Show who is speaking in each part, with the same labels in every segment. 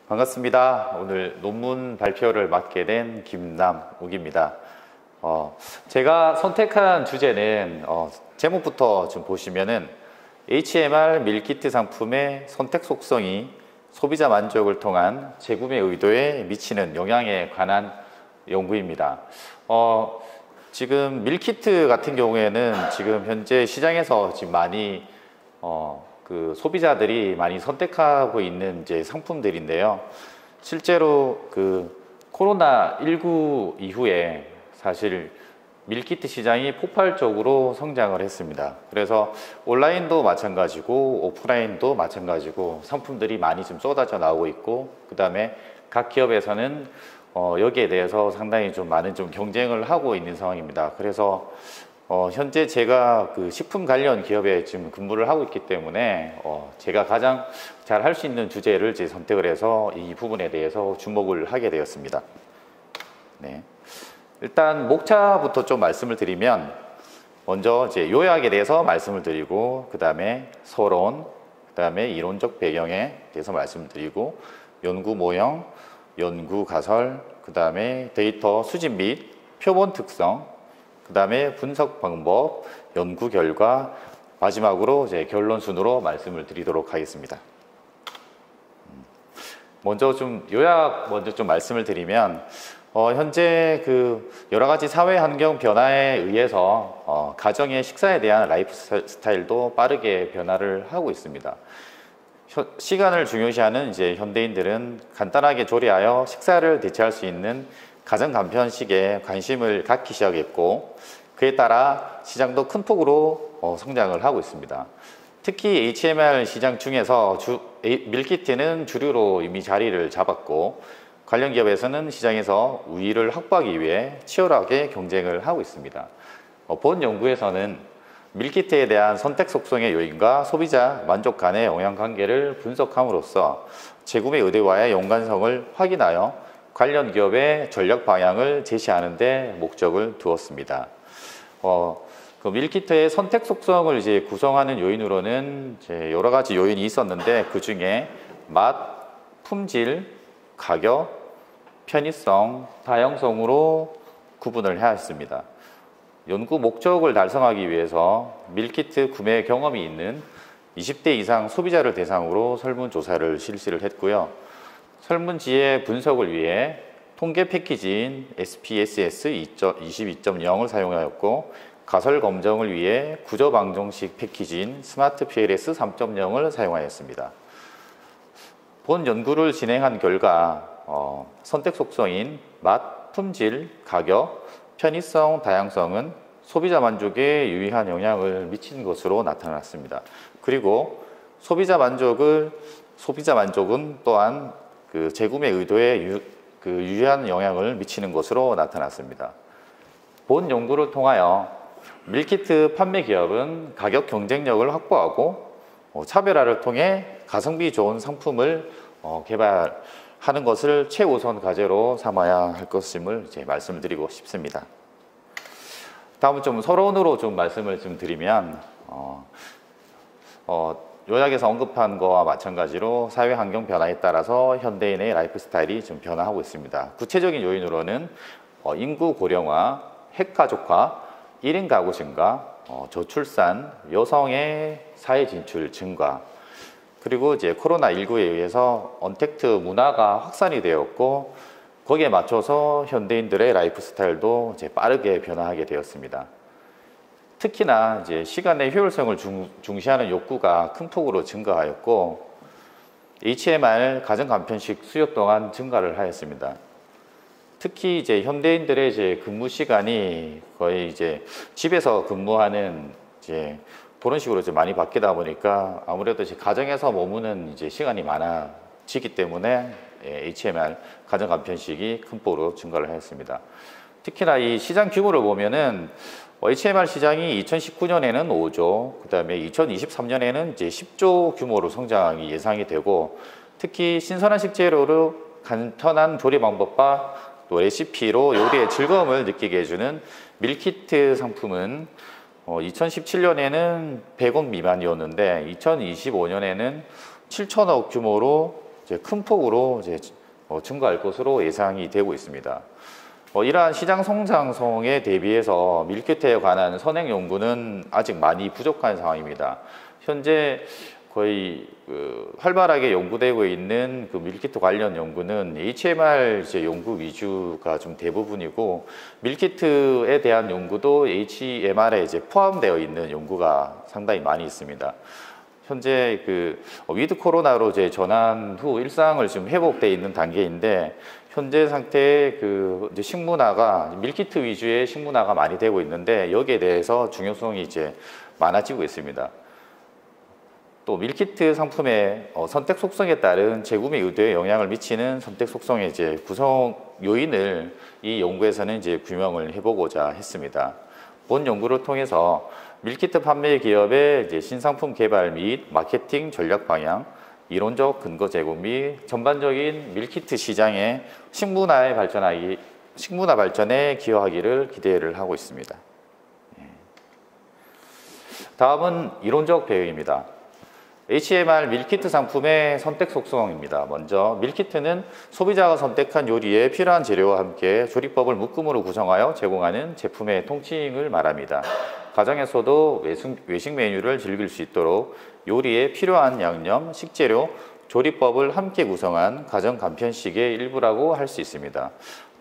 Speaker 1: 반갑습니다. 오늘 논문 발표를 맡게 된 김남욱입니다. 제가 선택한 주제는 제목부터 좀 보시면은 HMR 밀키트 상품의 선택 속성이 소비자 만족을 통한 재구매 의도에 미치는 영향에 관한 연구입니다. 지금 밀키트 같은 경우에는 지금 현재 시장에서 지금 많이 소비자들이 많이 선택하고 있는 이제 상품들인데요. 실제로 코로나19 이후에 사실 밀키트 시장이 폭발적으로 성장을 했습니다. 그래서 온라인도 마찬가지고 오프라인도 마찬가지고 상품들이 많이 좀 쏟아져 나오고 있고, 그 다음에 각 기업에서는 여기에 대해서 상당히 좀 많은 좀 경쟁을 하고 있는 상황입니다. 그래서 현재 제가 식품 관련 기업에 지금 근무를 하고 있기 때문에 제가 가장 잘 할 수 있는 주제를 이제 선택을 해서 이 부분에 대해서 주목을 하게 되었습니다. 네. 일단 목차부터 좀 말씀을 드리면, 먼저 이제 요약에 대해서 말씀을 드리고, 그 다음에 서론, 그 다음에 이론적 배경에 대해서 말씀을 드리고, 연구 모형, 연구 가설, 그 다음에 데이터 수집 및 표본 특성, 그 다음에 분석 방법, 연구 결과, 마지막으로 이제 결론 순으로 말씀을 드리도록 하겠습니다. 먼저 좀 요약 먼저 좀 말씀을 드리면, 현재 여러 가지 사회 환경 변화에 의해서 가정의 식사에 대한 라이프 스타일도 빠르게 변화를 하고 있습니다. 시간을 중요시하는 이제 현대인들은 간단하게 조리하여 식사를 대체할 수 있는 가정 간편식에 관심을 갖기 시작했고, 그에 따라 시장도 큰 폭으로 성장을 하고 있습니다. 특히 HMR 시장 중에서 밀키트는 주류로 이미 자리를 잡았고, 관련 기업에서는 시장에서 우위를 확보하기 위해 치열하게 경쟁을 하고 있습니다. 본 연구에서는 밀키트에 대한 선택 속성의 요인과 소비자 만족 간의 영향관계를 분석함으로써 재구매 의도와의 연관성을 확인하여 관련 기업의 전략 방향을 제시하는 데 목적을 두었습니다. 밀키트의 선택 속성을 이제 구성하는 요인으로는 이제 여러 가지 요인이 있었는데, 그 중에 맛, 품질, 가격, 편의성, 다양성으로 구분을 해야 했습니다. 연구 목적을 달성하기 위해서 밀키트 구매 경험이 있는 20대 이상 소비자를 대상으로 설문조사를 실시를 했고요. 설문지의 분석을 위해 통계 패키지인 SPSS 22.0을 사용하였고, 가설 검정을 위해 구조 방정식 패키지인 스마트 PLS 3.0을 사용하였습니다. 본 연구를 진행한 결과 선택 속성인 맛, 품질, 가격, 편의성, 다양성은 소비자 만족에 유의한 영향을 미친 것으로 나타났습니다. 그리고 소비자 만족은 또한 재구매 의도에 유의한 영향을 미치는 것으로 나타났습니다. 본 연구를 통하여 밀키트 판매 기업은 가격 경쟁력을 확보하고 차별화를 통해 가성비 좋은 상품을 개발하는 것을 최우선 과제로 삼아야 할 것임을 이제 말씀을 드리고 싶습니다. 다음은 좀 서론으로 좀 말씀을 좀 드리면, 요약에서 언급한 거와 마찬가지로 사회 환경 변화에 따라서 현대인의 라이프 스타일이 좀 변화하고 있습니다. 구체적인 요인으로는 인구 고령화, 핵가족화, 1인 가구 증가, 저출산, 여성의 사회 진출 증가, 그리고 이제 코로나19에 의해서 언택트 문화가 확산이 되었고, 거기에 맞춰서 현대인들의 라이프 스타일도 이제 빠르게 변화하게 되었습니다. 특히나 이제 시간의 효율성을 중시하는 욕구가 큰 폭으로 증가하였고, HMR 가정 간편식 수요 또한 증가를 하였습니다. 특히 이제 현대인들의 이제 근무 시간이 거의 이제 집에서 근무하는 이제 그런 식으로 이제 많이 바뀌다 보니까 아무래도 이제 가정에서 머무는 이제 시간이 많아지기 때문에 HMR 가정 간편식이 큰 폭으로 증가를 하였습니다. 특히나 이 시장 규모를 보면은 HMR 시장이 2019년에는 5조, 그 다음에 2023년에는 이제 10조 규모로 성장이 예상이 되고, 특히 신선한 식재료로 간편한 조리 방법과 또 레시피로 요리의 즐거움을 느끼게 해주는 밀키트 상품은 2017년에는 100억 미만이었는데 2025년에는 7천억 규모로 이제 큰 폭으로 이제 증가할 것으로 예상이 되고 있습니다. 이러한 시장 성장성에 대비해서 밀키트에 관한 선행 연구는 아직 많이 부족한 상황입니다. 현재 거의 활발하게 연구되고 있는 그 밀키트 관련 연구는 HMR 이제 연구 위주가 좀 대부분이고, 밀키트에 대한 연구도 HMR에 이제 포함되어 있는 연구가 상당히 많이 있습니다. 현재 그 위드 코로나로 이제 전환 후 일상을 지금 회복되어 있는 단계인데, 현재 상태의 그 이제 식문화가 밀키트 위주의 식문화가 많이 되고 있는데, 여기에 대해서 중요성이 이제 많아지고 있습니다. 또 밀키트 상품의 선택 속성에 따른 재구매 의도에 영향을 미치는 선택 속성의 이제 구성 요인을 이 연구에서는 이제 규명을 해보고자 했습니다. 본 연구를 통해서 밀키트 판매 기업의 이제 신상품 개발 및 마케팅 전략 방향, 이론적 근거 제공 및 전반적인 밀키트 시장의 식문화 발전에 기여하기를 기대를 하고 있습니다. 다음은 이론적 배경입니다. HMR 밀키트 상품의 선택 속성입니다. 먼저 밀키트는 소비자가 선택한 요리에 필요한 재료와 함께 조리법을 묶음으로 구성하여 제공하는 제품의 통칭을 말합니다. 가정에서도 외식 메뉴를 즐길 수 있도록 요리에 필요한 양념, 식재료, 조리법을 함께 구성한 가정 간편식의 일부라고 할 수 있습니다.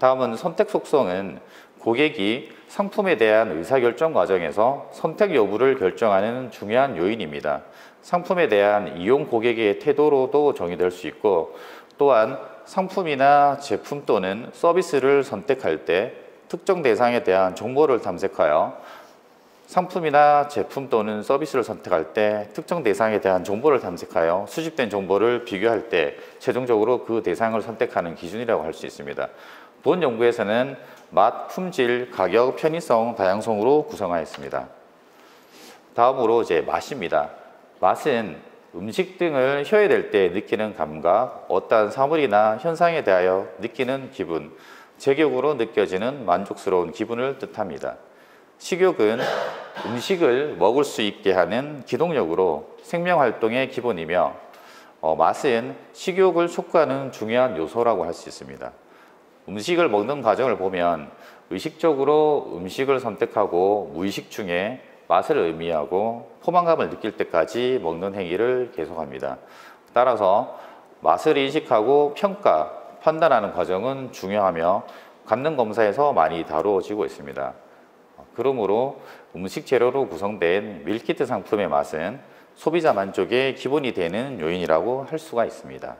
Speaker 1: 다음은 선택 속성은 고객이 상품에 대한 의사결정 과정에서 선택 여부를 결정하는 중요한 요인입니다. 상품에 대한 이용 고객의 태도로도 정의될 수 있고, 또한 상품이나 제품 또는 서비스를 선택할 때 특정 대상에 대한 정보를 탐색하여 상품이나 제품 또는 서비스를 선택할 때 특정 대상에 대한 정보를 탐색하여 수집된 정보를 비교할 때 최종적으로 그 대상을 선택하는 기준이라고 할 수 있습니다. 본 연구에서는 맛, 품질, 가격, 편의성, 다양성으로 구성하였습니다. 다음으로 이제 맛입니다. 맛은 음식 등을 혀에 댈 때 느끼는 감각, 어떠한 사물이나 현상에 대하여 느끼는 기분, 제격으로 느껴지는 만족스러운 기분을 뜻합니다. 식욕은 음식을 먹을 수 있게 하는 기동력으로 생명활동의 기본이며, 맛은 식욕을 촉구하는 중요한 요소라고 할 수 있습니다. 음식을 먹는 과정을 보면 의식적으로 음식을 선택하고 무의식 중에 맛을 의미하고 포만감을 느낄 때까지 먹는 행위를 계속합니다. 따라서 맛을 인식하고 평가, 판단하는 과정은 중요하며 감능 검사에서 많이 다루어지고 있습니다. 그러므로 음식 재료로 구성된 밀키트 상품의 맛은 소비자 만족의 기본이 되는 요인이라고 할 수가 있습니다.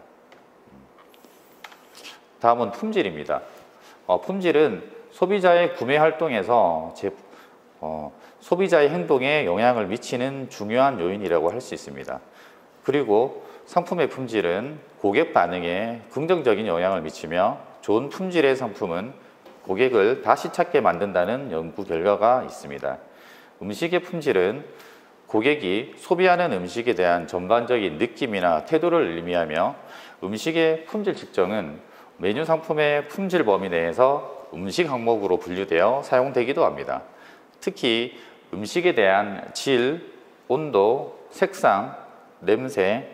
Speaker 1: 다음은 품질입니다. 품질은 소비자의 구매 활동에서 소비자의 행동에 영향을 미치는 중요한 요인이라고 할 수 있습니다. 그리고 상품의 품질은 고객 반응에 긍정적인 영향을 미치며, 좋은 품질의 상품은 고객을 다시 찾게 만든다는 연구 결과가 있습니다. 음식의 품질은 고객이 소비하는 음식에 대한 전반적인 느낌이나 태도를 의미하며, 음식의 품질 측정은 메뉴 상품의 품질 범위 내에서 음식 항목으로 분류되어 사용되기도 합니다. 특히 음식에 대한 질, 온도, 색상, 냄새,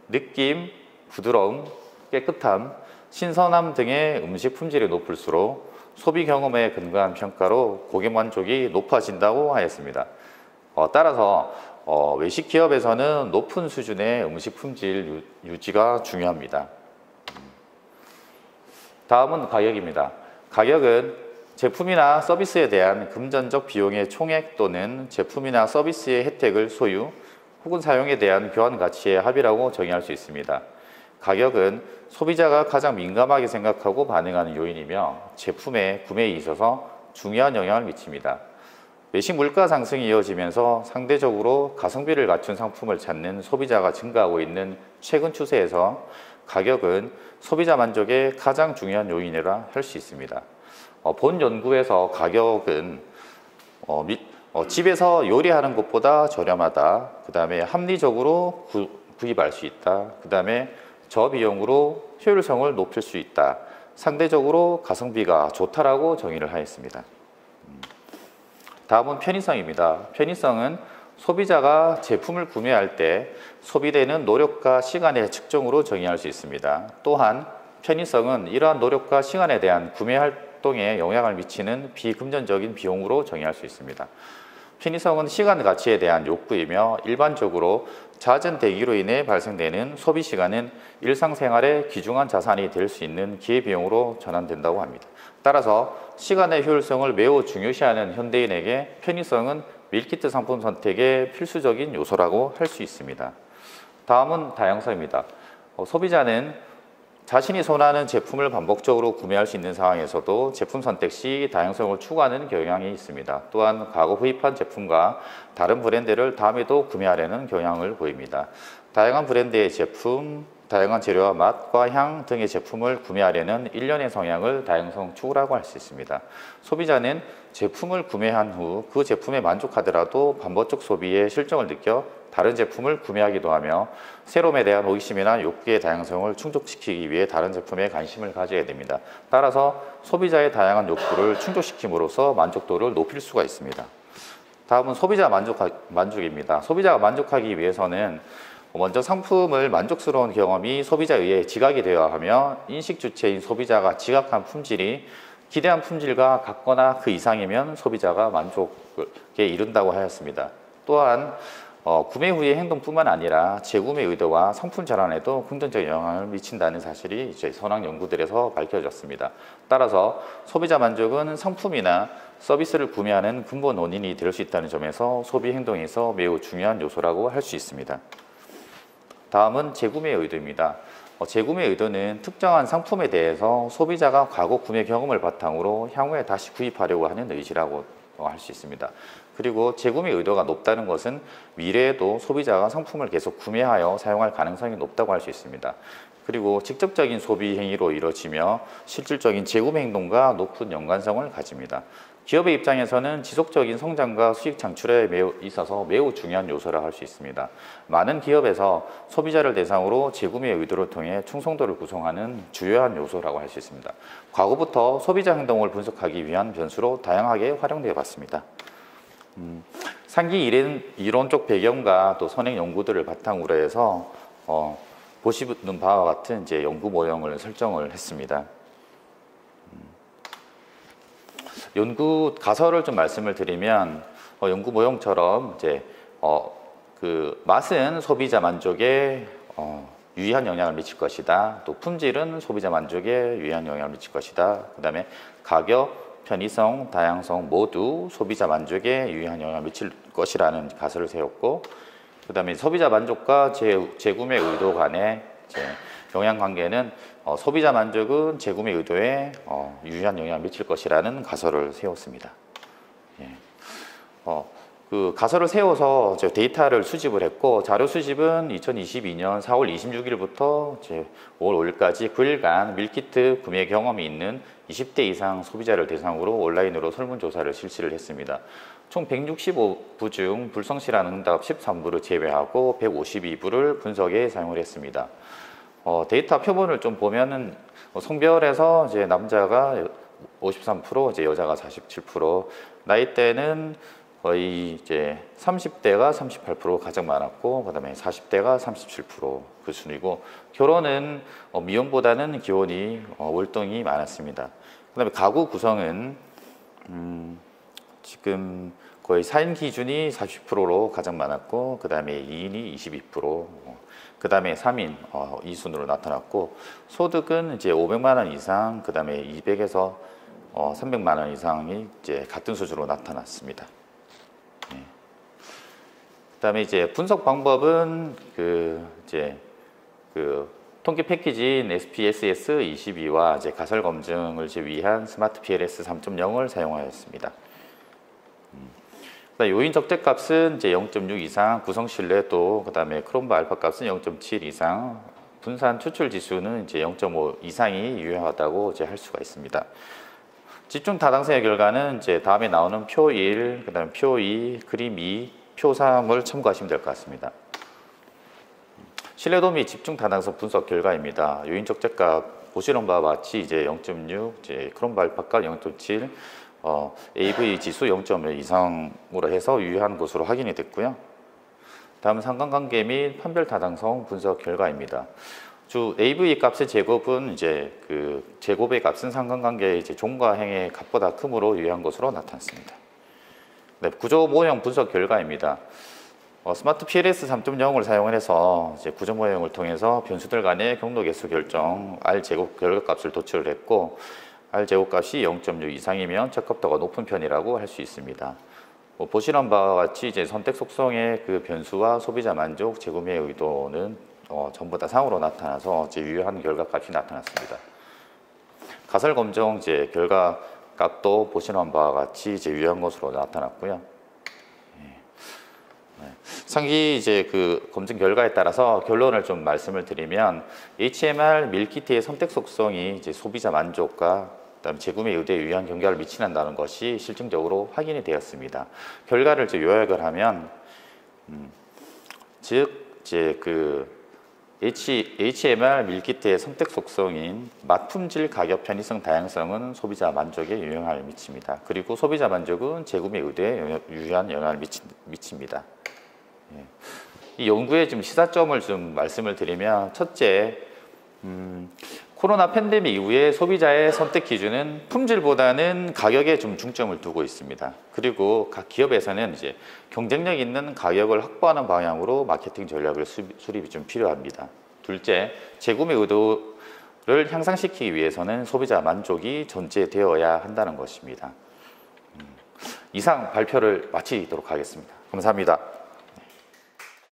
Speaker 1: 느낌, 부드러움, 깨끗함, 신선함 등의 음식 품질이 높을수록 소비 경험에 근거한 평가로 고객 만족이 높아진다고 하였습니다. 따라서 외식 기업에서는 높은 수준의 음식 품질 유지가 중요합니다. 다음은 가격입니다. 가격은 제품이나 서비스에 대한 금전적 비용의 총액 또는 제품이나 서비스의 혜택을 소유 혹은 사용에 대한 교환 가치의 합이라고 정의할 수 있습니다. 가격은 소비자가 가장 민감하게 생각하고 반응하는 요인이며, 제품의 구매에 있어서 중요한 영향을 미칩니다. 외식 물가 상승이 이어지면서 상대적으로 가성비를 갖춘 상품을 찾는 소비자가 증가하고 있는 최근 추세에서 가격은 소비자 만족의 가장 중요한 요인이라 할 수 있습니다. 본 연구에서 가격은 집에서 요리하는 것보다 저렴하다, 그 다음에 합리적으로 구입할 수 있다, 그 다음에 저비용으로 효율성을 높일 수 있다, 상대적으로 가성비가 좋다라고 정의를 하였습니다. 다음은 편의성입니다. 편의성은 소비자가 제품을 구매할 때 소비되는 노력과 시간의 측정으로 정의할 수 있습니다. 또한 편의성은 이러한 노력과 시간에 대한 구매 활동에 영향을 미치는 비금전적인 비용으로 정의할 수 있습니다. 편의성은 시간 가치에 대한 욕구이며 일반적으로 잦은 대기로 인해 발생되는 소비 시간은 일상생활의 귀중한 자산이 될 수 있는 기회비용으로 전환된다고 합니다. 따라서 시간의 효율성을 매우 중요시하는 현대인에게 편의성은 밀키트 상품 선택의 필수적인 요소라고 할 수 있습니다. 다음은 다양성입니다. 소비자는 자신이 선호하는 제품을 반복적으로 구매할 수 있는 상황에서도 제품 선택 시 다양성을 추구하는 경향이 있습니다. 또한 과거 구입한 제품과 다른 브랜드를 다음에도 구매하려는 경향을 보입니다. 다양한 브랜드의 제품, 다양한 재료와 맛과 향 등의 제품을 구매하려는 일련의 성향을 다양성 추구라고 할 수 있습니다. 소비자는 제품을 구매한 후 그 제품에 만족하더라도 반복적 소비의 실정을 느껴 다른 제품을 구매하기도 하며 새로움에 대한 호기심이나 욕구의 다양성을 충족시키기 위해 다른 제품에 관심을 가져야 됩니다. 따라서 소비자의 다양한 욕구를 충족시킴으로써 만족도를 높일 수가 있습니다. 다음은 소비자 만족입니다. 소비자가 만족하기 위해서는 먼저 상품을 만족스러운 경험이 소비자에 의해 지각이 되어야 하며 인식 주체인 소비자가 지각한 품질이 기대한 품질과 같거나 그 이상이면 소비자가 만족에 이른다고 하였습니다. 또한 구매 후의 행동뿐만 아니라 재구매 의도와 상품 전환에도 긍정적 영향을 미친다는 사실이 이제 선악 연구들에서 밝혀졌습니다. 따라서 소비자 만족은 상품이나 서비스를 구매하는 근본 원인이 될 수 있다는 점에서 소비 행동에서 매우 중요한 요소라고 할 수 있습니다. 다음은 재구매 의도입니다. 재구매 의도는 특정한 상품에 대해서 소비자가 과거 구매 경험을 바탕으로 향후에 다시 구입하려고 하는 의지라고 할 수 있습니다. 그리고 재구매 의도가 높다는 것은 미래에도 소비자가 상품을 계속 구매하여 사용할 가능성이 높다고 할 수 있습니다. 그리고 직접적인 소비 행위로 이루어지며 실질적인 재구매 행동과 높은 연관성을 가집니다. 기업의 입장에서는 지속적인 성장과 수익 창출에 있어서 매우 중요한 요소라 할 수 있습니다. 많은 기업에서 소비자를 대상으로 재구매 의도를 통해 충성도를 구성하는 주요한 요소라고 할 수 있습니다. 과거부터 소비자 행동을 분석하기 위한 변수로 다양하게 활용되어 왔습니다. 상기 이론적 배경과 또 선행 연구들을 바탕으로 해서 보시는 바와 같은 이제 연구 모형을 설정을 했습니다. 연구 가설을 좀 말씀을 드리면 연구 모형처럼 이제 그 맛은 소비자 만족에 유의한 영향을 미칠 것이다. 또 품질은 소비자 만족에 유의한 영향을 미칠 것이다. 그다음에 가격, 편의성, 다양성 모두 소비자 만족에 유의한 영향을 미칠 것이라는 가설을 세웠고, 그다음에 소비자 만족과 재구매 의도 간의 영향 관계는 소비자 만족은 재구매 의도에 유의한 영향을 미칠 것이라는 가설을 세웠습니다. 예. 그 가설을 세워서 데이터를 수집을 했고, 자료 수집은 2022년 4월 26일부터 5월 5일까지 9일간 밀키트 구매 경험이 있는 20대 이상 소비자를 대상으로 온라인으로 설문조사를 실시를 했습니다. 총 165부 중 불성실한 응답 13부를 제외하고 152부를 분석에 사용을 했습니다. 데이터 표본을 좀 보면은 성별에서 이제 남자가 53%, 이제 여자가 47%, 나이대는 거의 이제 30대가 38% 가장 많았고, 그다음에 40대가 37% 순이고, 결혼은 미혼보다는 기혼이 월등히 많았습니다. 그다음에 가구 구성은 지금 거의 4인 기준이 40%로 가장 많았고, 그다음에 2인이 22%, 그다음에 3인 2순으로 나타났고, 소득은 이제 500만 원 이상, 그다음에 200에서 300만 원 이상이 이제 같은 수준으로 나타났습니다. 그다음에 이제 분석 방법은 통계 패키지인 SPSS 22와 이제 가설 검증을 위한 스마트 PLS 3.0을 사용하였습니다. 요인 적재 값은 이제 0.6 이상, 구성 신뢰도, 그다음에 크롬바 알파 값은 0.7 이상, 분산 추출 지수는 이제 0.5 이상이 유효하다고 이제 할 수가 있습니다. 집중 다당성의 결과는 이제 다음에 나오는 표 1, 그다음에 표 2, 그림 2, 표 3을 참고하시면 될 것 같습니다. 신뢰도 및 집중 다당성 분석 결과입니다. 요인 적재값 보시는 바와 같이 이제 0.6, 이제 크롬바 알파 값 0.7, AV 지수 0.5 이상으로 해서 유효한 것으로 확인이 됐고요. 다음은 상관관계 및 판별 타당성 분석 결과입니다. 주 AV 값의 제곱은 이제 그 제곱의 값은 상관관계의 이제 종과 행의 값보다 크므로 유효한 것으로 나타났습니다. 네, 구조 모형 분석 결과입니다. 스마트 PLS 3.0을 사용해서 이제 구조 모형을 통해서 변수들 간의 경로 개수 결정 R 제곱 결과값을 도출을 했고, R 제곱값이 0.6 이상이면 적합도가 높은 편이라고 할 수 있습니다. 보시는 바와 같이 이제 선택 속성의 그 변수와 소비자 만족, 재구매 의도는 전부 다 상으로 나타나서 이제 유효한 결과값이 나타났습니다. 가설 검정 이제 결과값도 보시는 바와 같이 이제 유효한 것으로 나타났고요. 상기 이제 그 검증 결과에 따라서 결론을 좀 말씀을 드리면, HMR 밀키트의 선택 속성이 이제 소비자 만족과 그다음 재구매 의도에 유의한 경과를 미친다는 것이 실증적으로 확인이 되었습니다. 결과를 이제 요약을 하면, 즉 이제 그 HMR 밀키트의 선택 속성인 맛, 품질, 가격, 편의성, 다양성은 소비자 만족에 영향을 미칩니다. 그리고 소비자 만족은 재구매 의도에 유의한 영향을 미칩니다. 이 연구의 좀 시사점을 좀 말씀을 드리면, 첫째, 코로나 팬데믹 이후에 소비자의 선택 기준은 품질보다는 가격에 좀 중점을 두고 있습니다. 그리고 각 기업에서는 이제 경쟁력 있는 가격을 확보하는 방향으로 마케팅 전략을 수립이 좀 필요합니다. 둘째, 재구매 의도를 향상시키기 위해서는 소비자 만족이 전제되어야 한다는 것입니다. 이상 발표를 마치도록 하겠습니다. 감사합니다.